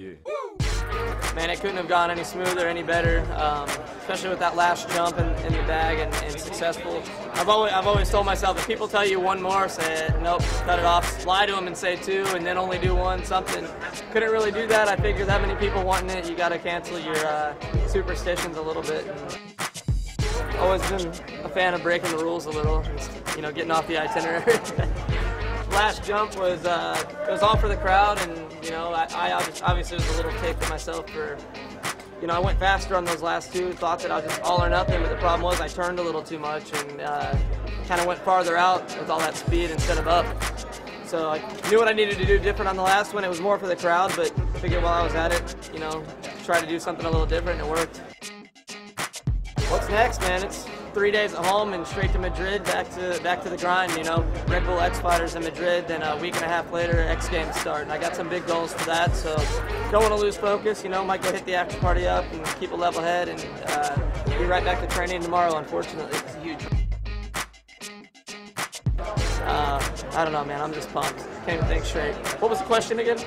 you. Man, it couldn't have gone any smoother, any better, especially with that last jump in the bag and successful. I've always told myself, if people tell you one more, say, nope, cut it off. Lie to them and say two, and then only do one, something. Couldn't really do that. I figured that many people wanting it, you got to cancel your superstitions a little bit. Always been a fan of breaking the rules a little, you know, getting off the itinerary. Last jump was it was all for the crowd, and you know I obviously was a little ticked at myself for, you know, I went faster on those last two, thought that I was just all or nothing, but the problem was I turned a little too much and kind of went farther out with all that speed instead of up. So I knew what I needed to do different on the last one. It was more for the crowd, but I figured while I was at it, you know, try to do something a little different, and it worked. What's next, man? It's 3 days at home and straight to Madrid, back to the grind, you know. Red Bull X Fighters in Madrid, then a week and a half later, X Games start. And I got some big goals for that, so don't want to lose focus, you know. Might go hit the after party up and keep a level head, and be right back to training tomorrow, unfortunately. It's huge. I don't know, man. I'm just pumped. Can't even think straight. What was the question again?